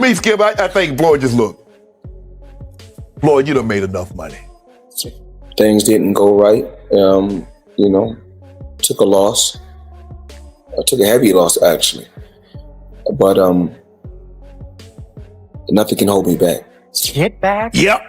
Me, Skip, I think Floyd just looked. Floyd, you done made enough money. Things didn't go right. Took a loss. I took a heavy loss, actually. But nothing can hold me back. Hit back? Yep.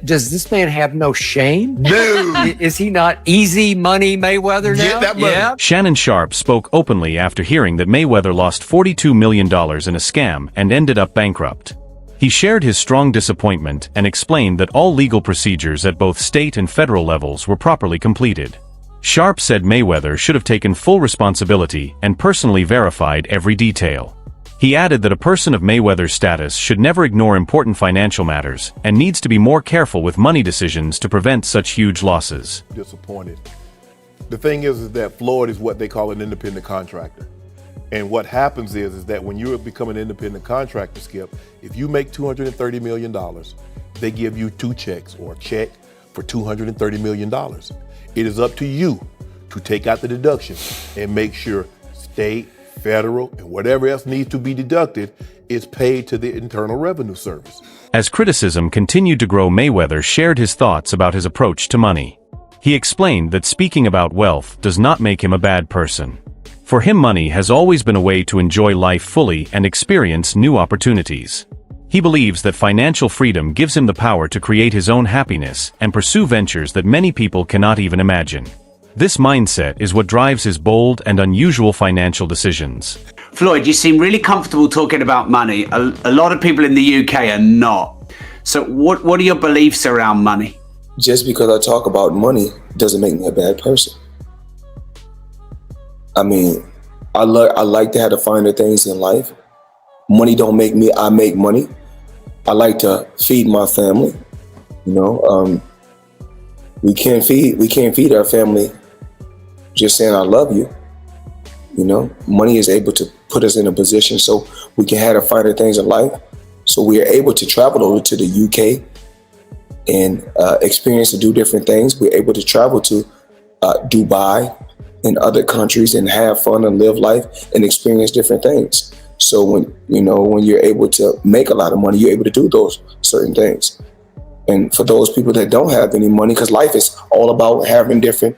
Does this man have no shame? Dude. Is he not easy money Mayweather now? Get that money. Yeah. Shannon Sharpe spoke openly after hearing that Mayweather lost $42 million in a scam and ended up bankrupt. He shared his strong disappointment and explained that all legal procedures at both state and federal levels were properly completed. Sharpe said Mayweather should have taken full responsibility and personally verified every detail. He added that a person of Mayweather's status should never ignore important financial matters and needs to be more careful with money decisions to prevent such huge losses. Disappointed. The thing is that Floyd is what they call an independent contractor. And what happens is that when you become an independent contractor, Skip, if you make $230 million, they give you 2 checks or a check for $230 million. It is up to you to take out the deduction and make sure state, federal, and whatever else needs to be deducted is paid to the Internal Revenue Service. As criticism continued to grow, Mayweather shared his thoughts about his approach to money. He explained that speaking about wealth does not make him a bad person. For him, money has always been a way to enjoy life fully and experience new opportunities. He believes that financial freedom gives him the power to create his own happiness and pursue ventures that many people cannot even imagine. This mindset is what drives his bold and unusual financial decisions. Floyd, you seem really comfortable talking about money. A lot of people in the UK are not. So what are your beliefs around money? Just because I talk about money doesn't make me a bad person. I mean, I like to have the finer things in life. Money don't make me, I make money. I like to feed my family. We can't feed our family just saying I love you. Money is able to put us in a position so we can have the finer things in life. So we are able to travel over to the UK and experience and do different things. We're able to travel to Dubai and other countries and have fun and live life and experience different things. So when you're able to make a lot of money, you're able to do those certain things. And for those people that don't have any money, because life is all about having different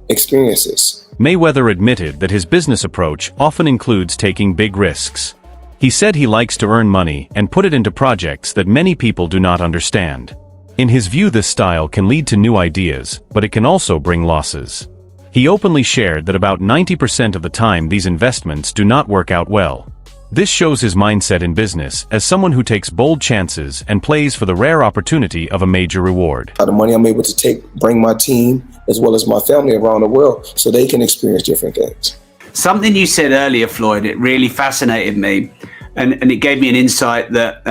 experiences. Mayweather admitted that his business approach often includes taking big risks. He said he likes to earn money and put it into projects that many people do not understand. In his view, this style can lead to new ideas, but it can also bring losses. He openly shared that about 90% of the time these investments do not work out well. This shows his mindset in business as someone who takes bold chances and plays for the rare opportunity of a major reward. The money I'm able to bring my team as well as my family around the world so they can experience different things. Something you said earlier, Floyd, it really fascinated me. And it gave me an insight that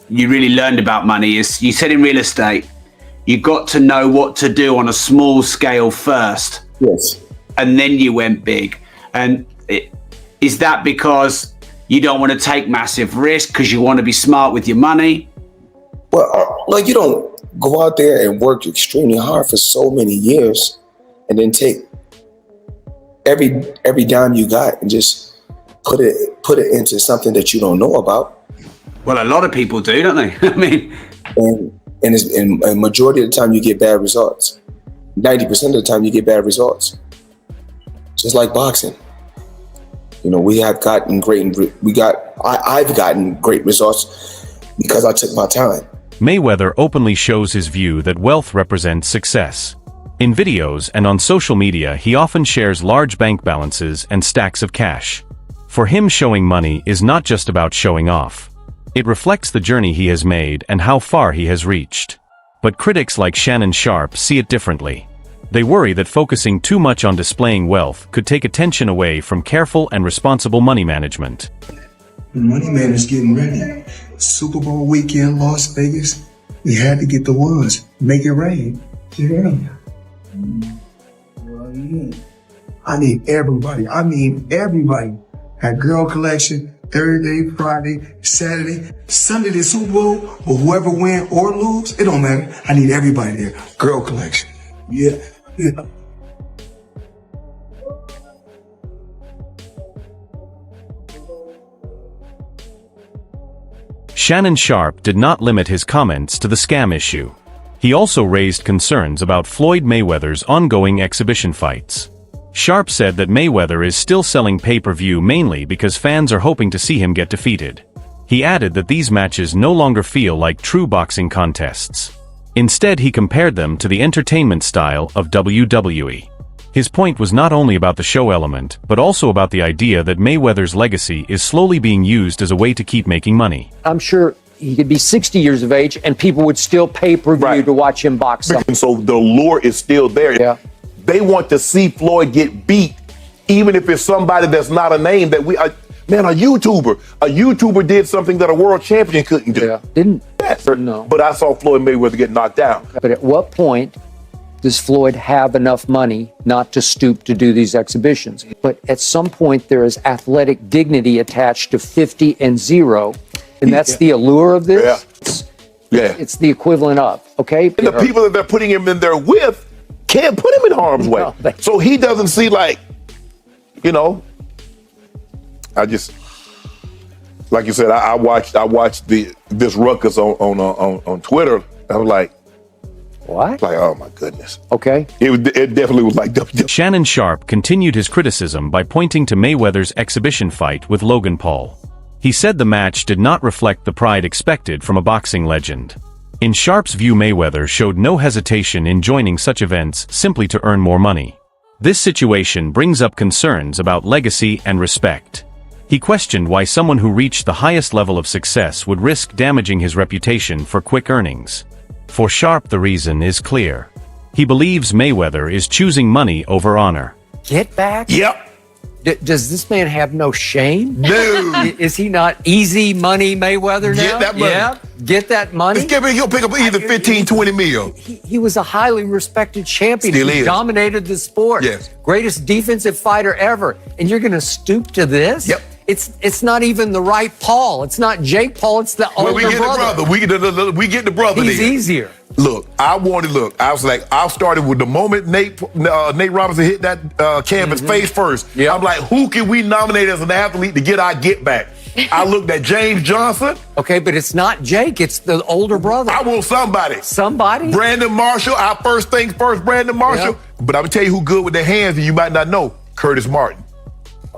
you really learned about money. Is you said in real estate, you got to know what to do on a small scale first. Yes. And then you went big. And is that because you don't want to take massive risk because you want to be smart with your money? Well, you don't go out there and work extremely hard for so many years and then take every dime you got and just put it into something that you don't know about. Well, a lot of people do, don't they? I mean, and a majority of the time you get bad results. 90% of the time you get bad results. Just like boxing. I've gotten great results because I took my time. Mayweather openly shows his view that wealth represents success. In videos and on social media, he often shares large bank balances and stacks of cash. For him, showing money is not just about showing off. It reflects the journey he has made and how far he has reached. But critics like Shannon Sharpe see it differently. They worry that focusing too much on displaying wealth could take attention away from careful and responsible money management. The money man is getting ready. Super Bowl weekend, Las Vegas. We had to get the ones. Make it rain. Yeah. I need everybody. Everybody. Had girl collection Thursday, Friday, Saturday, Sunday, the Super Bowl, or whoever win or lose, it don't matter. I need everybody there. Girl collection. Yeah. Shannon Sharpe did not limit his comments to the scam issue. He also raised concerns about Floyd Mayweather's ongoing exhibition fights. Sharpe said that Mayweather is still selling pay-per-view mainly because fans are hoping to see him get defeated. He added that these matches no longer feel like true boxing contests. Instead, he compared them to the entertainment style of WWE. His point was not only about the show element, but also about the idea that Mayweather's legacy is slowly being used as a way to keep making money. I'm sure he could be 60 years of age and people would still pay per view to watch him box. And so the lure is still there. Yeah. They want to see Floyd get beat, even if it's somebody that's not a name that we. Man, a YouTuber did something that a world champion couldn't do. Yeah. Didn't? Yes. No. But I saw Floyd Mayweather get knocked down. But at what point does Floyd have enough money not to stoop to do these exhibitions? But at some point, there is athletic dignity attached to 50 and 0, and that's the allure of this. Yeah. It's the equivalent of, okay? And the people that they're putting him in there with can't put him in harm's way. No, So he doesn't see, like, you know, like you said, I watched this ruckus on Twitter. I was like, what? Like, oh my goodness. Okay. It definitely was like WWE. Shannon Sharpe continued his criticism by pointing to Mayweather's exhibition fight with Logan Paul. He said the match did not reflect the pride expected from a boxing legend. In Sharpe's view, Mayweather showed no hesitation in joining such events simply to earn more money. This situation brings up concerns about legacy and respect. He questioned why someone who reached the highest level of success would risk damaging his reputation for quick earnings. For Sharpe, the reason is clear. He believes Mayweather is choosing money over honor. Get back? Yep. Does this man have no shame? No. Is he not easy money Mayweather now? Get that money. Yeah. Get that money? He'll pick up either 15, 20 mil. He was a highly respected champion. Still He is. dominated the sport. Yes. Greatest defensive fighter ever. And you're going to stoop to this? Yep. It's not even the right Paul. It's not Jake Paul. It's the older We get brother. the brother. We get the brother. He's then. easier. Look, I was like, I started with the moment Nate Robinson hit that canvas face first. Yep. I'm like, who can we nominate as an athlete to get our get back? I looked at James Johnson. Okay, but it's not Jake. It's the older brother. I want somebody. Somebody? Brandon Marshall. Our first things first, Brandon Marshall. Yep. But I'm gonna tell you who good with their hands, and you might not know. Curtis Martin.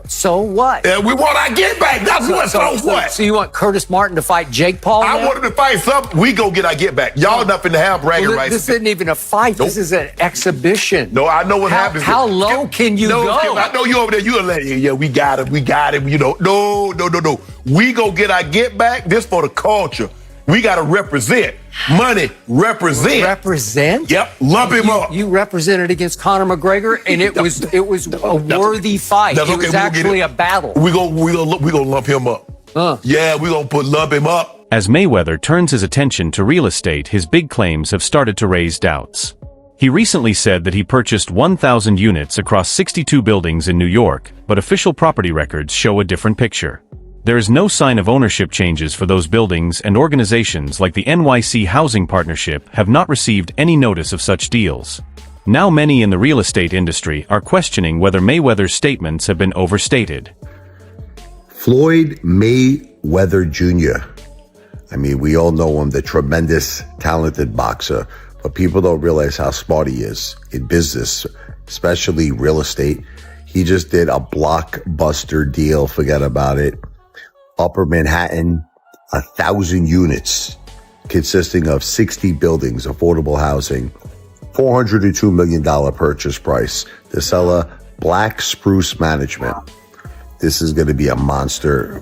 So what? And we want our get back. That's what. So what? So you want Curtis Martin to fight Jake Paul I now? wanted to fight something. We go get our get back. Y'all nothing to have bragging Well, rights. this isn't even a fight. Nope. This is an exhibition. No, I know what happens. How low can you go? I know you over there. You're like, yeah, we got him. You know, no. We go get our get back. This for the culture. We got to represent. Money, represent. Represent? Yep, lump him up. You represented against Conor McGregor, and it was a worthy fight. That's It okay, was we'll actually get a battle. We gonna lump him up. Yeah, we gonna lump him up. As Mayweather turns his attention to real estate, his big claims have started to raise doubts. He recently said that he purchased 1,000 units across 62 buildings in New York, but official property records show a different picture. There is no sign of ownership changes for those buildings, and organizations like the NYC Housing Partnership have not received any notice of such deals. Now many in the real estate industry are questioning whether Mayweather's statements have been overstated. Floyd Mayweather Jr. I mean, we all know him, the tremendous, talented boxer, but people don't realize how smart he is in business, especially real estate. He just did a blockbuster deal, forget about it. Upper Manhattan, 1,000 units consisting of 60 buildings, affordable housing, $402 million purchase price. The seller, Black Spruce Management. This is going to be a monster,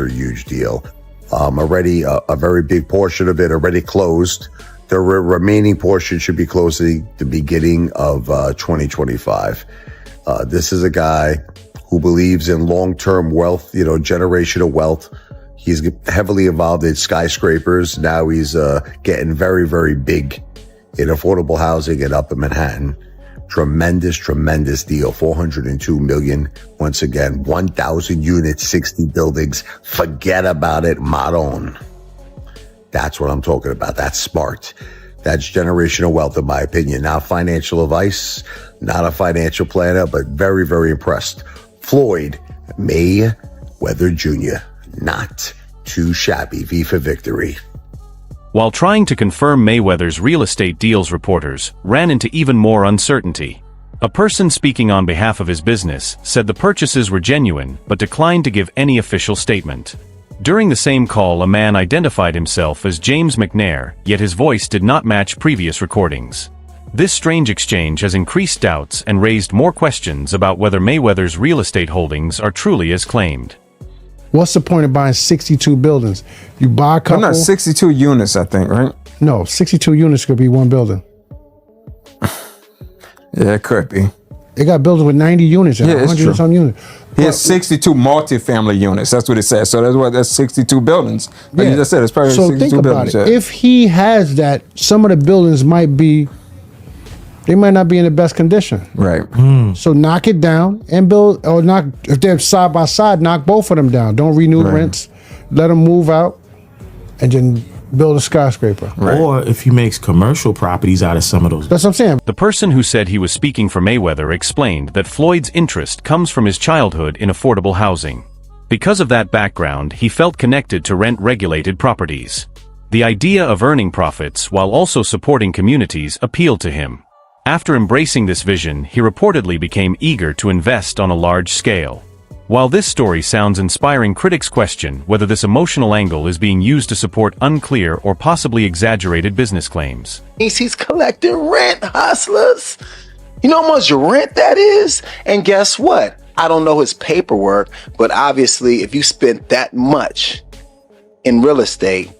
huge deal. Already a very big portion of it already closed. The remaining portion should be closing the beginning of 2025. This is a guy who believes in long-term wealth, generational wealth. He's heavily involved in skyscrapers. Now he's getting very, very big in affordable housing in Upper Manhattan. Tremendous deal. $402 million. Once again, 1,000 units, 60 buildings. Forget about it, Maron. That's what I'm talking about. That's smart. That's generational wealth, in my opinion. Not financial advice, not a financial planner, but very, very impressed. Floyd Mayweather Jr., not too shabby. V for victory. While trying to confirm Mayweather's real estate deals, reporters ran into even more uncertainty. A person speaking on behalf of his business said the purchases were genuine but declined to give any official statement. During the same call, a man identified himself as James McNair, yet his voice did not match previous recordings. This strange exchange has increased doubts and raised more questions about whether Mayweather's real estate holdings are truly as claimed. What's the point of buying 62 buildings? You buy a couple. No, 62 units, I think, right? No, 62 units could be one building. Yeah, it could be. They got buildings with 90 units and Yeah, it's 100 true. and some units. He has 62 multifamily units. That's what it says. So that's 62 buildings. Like you just said, it's probably so 62 think about buildings. it. Yeah. If he has that, some of the buildings might not be in the best condition. Right. So knock it down and build, or knock, if they're side by side, knock both of them down. Don't renew the rents. Let them move out and then build a skyscraper. Or if he makes commercial properties out of some of those. That's what I'm saying. The person who said he was speaking for Mayweather explained that Floyd's interest comes from his childhood in affordable housing. Because of that background, he felt connected to rent-regulated properties. The idea of earning profits while also supporting communities appealed to him. After embracing this vision, he reportedly became eager to invest on a large scale. While this story sounds inspiring, critics question whether this emotional angle is being used to support unclear or possibly exaggerated business claims. He's collecting rent, hustlers. You know how much rent that is? And guess what? I don't know his paperwork, but obviously if you spent that much in real estate,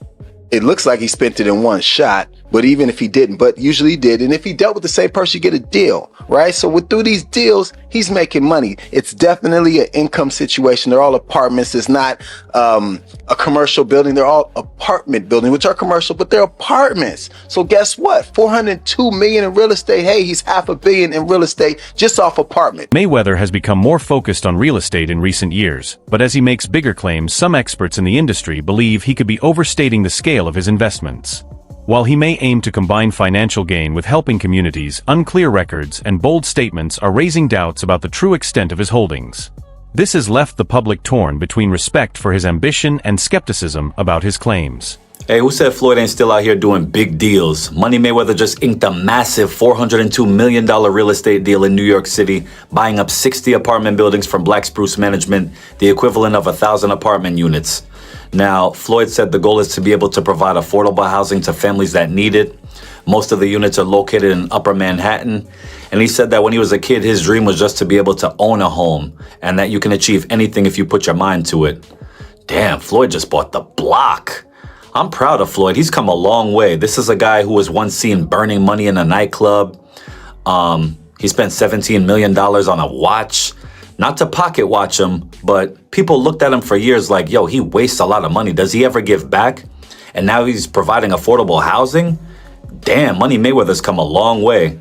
it looks like he spent it in one shot. But even if he didn't, but usually he did. And if he dealt with the same person, you get a deal, right? So through these deals, he's making money. It's definitely an income situation. They're all apartments. It's not a commercial building. They're all apartment buildings, which are commercial, but they're apartments. So guess what? $402 million in real estate. Hey, he's $500 million in real estate just off apartment. Mayweather has become more focused on real estate in recent years, but as he makes bigger claims, some experts in the industry believe he could be overstating the scale of his investments. While he may aim to combine financial gain with helping communities, unclear records and bold statements are raising doubts about the true extent of his holdings. This has left the public torn between respect for his ambition and skepticism about his claims. Hey, who said Floyd ain't still out here doing big deals? Money Mayweather just inked a massive $402 million real estate deal in New York City, buying up 60 apartment buildings from Black Spruce Management, the equivalent of 1,000 apartment units. Now, Floyd said the goal is to be able to provide affordable housing to families that need it. Most of the units are located in Upper Manhattan. And he said that when he was a kid, his dream was just to be able to own a home and that you can achieve anything if you put your mind to it. Damn, Floyd just bought the block. I'm proud of Floyd. He's come a long way. This is a guy who was once seen burning money in a nightclub. He spent $17 million on a watch. Not to pocket watch him, but people looked at him for years like, yo, he wastes a lot of money. Does he ever give back? And now he's providing affordable housing? Damn, Money Mayweather's come a long way.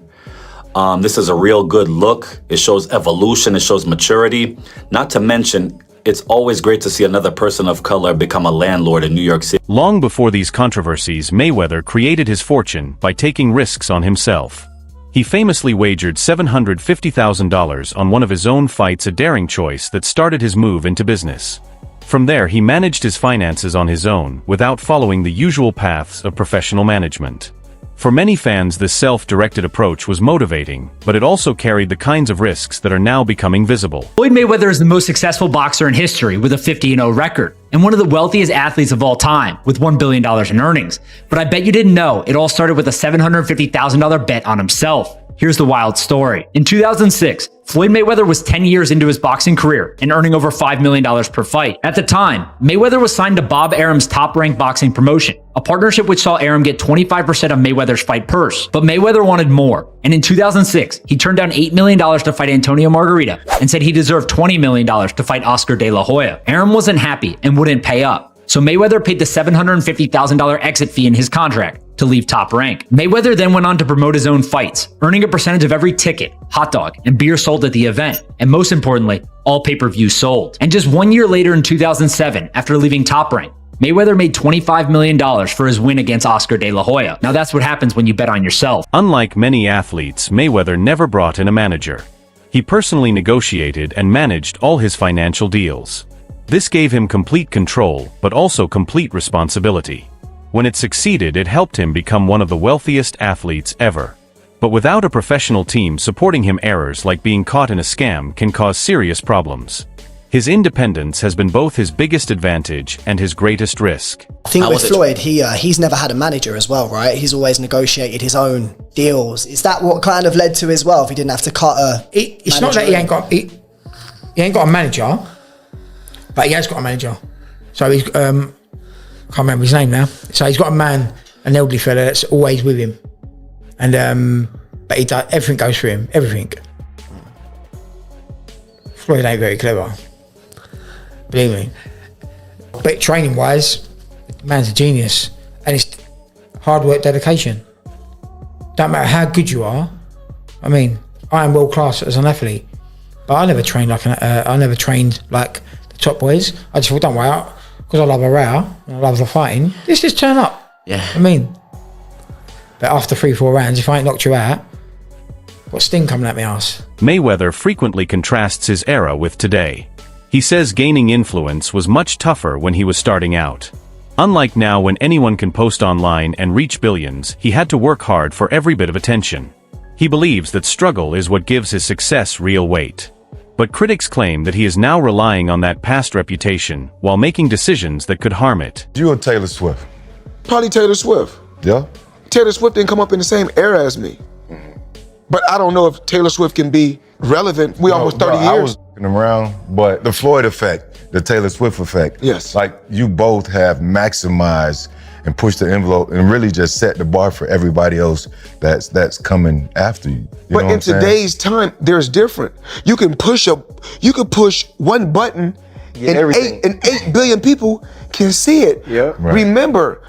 This is a real good look. It shows evolution. It shows maturity. Not to mention, it's always great to see another person of color become a landlord in New York City. Long before these controversies, Mayweather created his fortune by taking risks on himself. He famously wagered $750,000 on one of his own fights, a daring choice that started his move into business. From there, he managed his finances on his own, without following the usual paths of professional management. For many fans, this self-directed approach was motivating, but it also carried the kinds of risks that are now becoming visible. Floyd Mayweather is the most successful boxer in history with a 50-0 record, and one of the wealthiest athletes of all time with $1 billion in earnings. But I bet you didn't know it all started with a $750,000 bet on himself. Here's the wild story. In 2006, Floyd Mayweather was 10 years into his boxing career and earning over $5 million per fight. At the time, Mayweather was signed to Bob Arum's Top-Rank Boxing promotion, a partnership which saw Arum get 25% of Mayweather's fight purse. But Mayweather wanted more, and in 2006, he turned down $8 million to fight Antonio Margarita and said he deserved $20 million to fight Oscar De La Hoya. Arum wasn't happy and wouldn't pay up. So Mayweather paid the $750,000 exit fee in his contract to leave Top Rank. Mayweather then went on to promote his own fights, earning a percentage of every ticket, hot dog, and beer sold at the event, and most importantly, all pay-per-views sold. And just 1 year later in 2007, after leaving Top Rank, Mayweather made $25 million for his win against Oscar De La Hoya. Now that's what happens when you bet on yourself. Unlike many athletes, Mayweather never brought in a manager. He personally negotiated and managed all his financial deals. This gave him complete control, but also complete responsibility. When it succeeded, it helped him become one of the wealthiest athletes ever. But without a professional team supporting him, errors like being caught in a scam can cause serious problems. His independence has been both his biggest advantage and his greatest risk. I think with Floyd, he's never had a manager as well, right? He's always negotiated his own deals. Is that what kind of led to his wealth? He didn't have to cut a It's not that he ain't got a manager, but he has got a manager. So he's, can't remember his name now. So he's got a man, an elderly fella that's always with him. And, but he does, everything goes through him, everything. Floyd ain't very clever. Believe me. But training wise, the man's a genius. And it's hard work, dedication. Don't matter how good you are. I mean, I am world class as an athlete, but I never trained like the top boys. I just thought, don't worry, because I love a row and I love the fighting. Just turn up. Yeah. I mean, but after 3-4 rounds, if I ain't knocked you out, got sting coming at my ass. Mayweather frequently contrasts his era with today. He says gaining influence was much tougher when he was starting out. Unlike now, when anyone can post online and reach billions, he had to work hard for every bit of attention. He believes that struggle is what gives his success real weight. But critics claim that he is now relying on that past reputation while making decisions that could harm it. You and Taylor Swift? Probably Taylor Swift. Yeah? Taylor Swift didn't come up in the same era as me. But I don't know if Taylor Swift can be relevant. We almost 30 years. I was around, but the Floyd effect, the Taylor Swift effect. Yes. Like, you both have maximized and pushed the envelope and really just set the bar for everybody else that's coming after you. But in today's time, there's different. You can push one button and 8 billion people can see it. Yeah. Right. Remember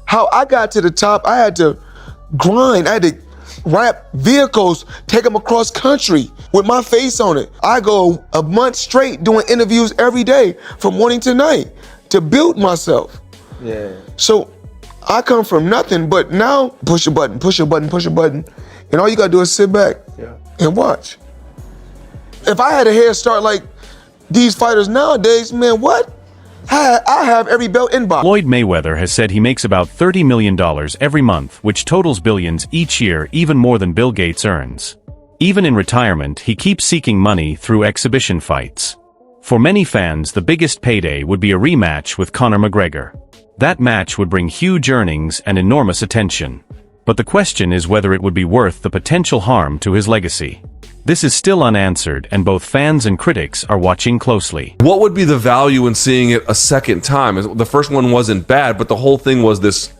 how I got to the top. I had to grind. I had to wrap vehicles, take them across country with my face on it. I go a month straight doing interviews every day from morning to night to build myself. Yeah. So I come from nothing, but now push a button, push a button, push a button, and all you gotta do is sit back and watch. If I had a head start like these fighters nowadays, man, what? I have every belt in box. Floyd Mayweather has said he makes about $30 million every month, which totals billions each year, even more than Bill Gates earns. Even in retirement, he keeps seeking money through exhibition fights. For many fans, the biggest payday would be a rematch with Conor McGregor. That match would bring huge earnings and enormous attention. But the question is whether it would be worth the potential harm to his legacy. This is still unanswered, and both fans and critics are watching closely. What would be the value in seeing it a second time? The first one wasn't bad, but the whole thing was this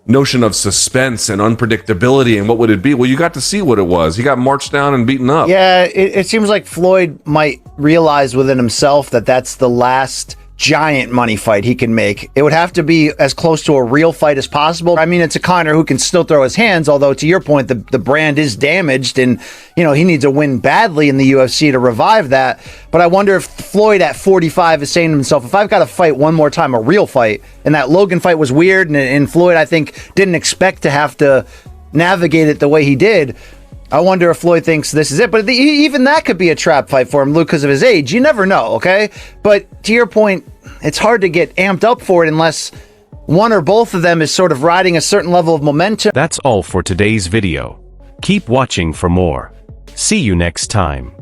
notion of suspense and unpredictability, and what would it be? Well, you got to see what it was. He got marched down and beaten up. Yeah, it seems like Floyd might realize within himself that that's the last giant money fight he can make. It would have to be as close to a real fight as possible. I mean, it's a Conor who can still throw his hands, although to your point, the brand is damaged, and he needs a win badly in the UFC to revive that. But I wonder if Floyd at 45 is saying to himself, if I've got to fight one more time, a real fight, and that Logan fight was weird, and Floyd, I think, didn't expect to have to navigate it the way he did. I wonder if Floyd thinks this is it. But even that could be a trap fight for him, Luke, because of his age. You never know, okay? But to your point, it's hard to get amped up for it unless one or both of them is sort of riding a certain level of momentum. That's all for today's video. Keep watching for more. See you next time.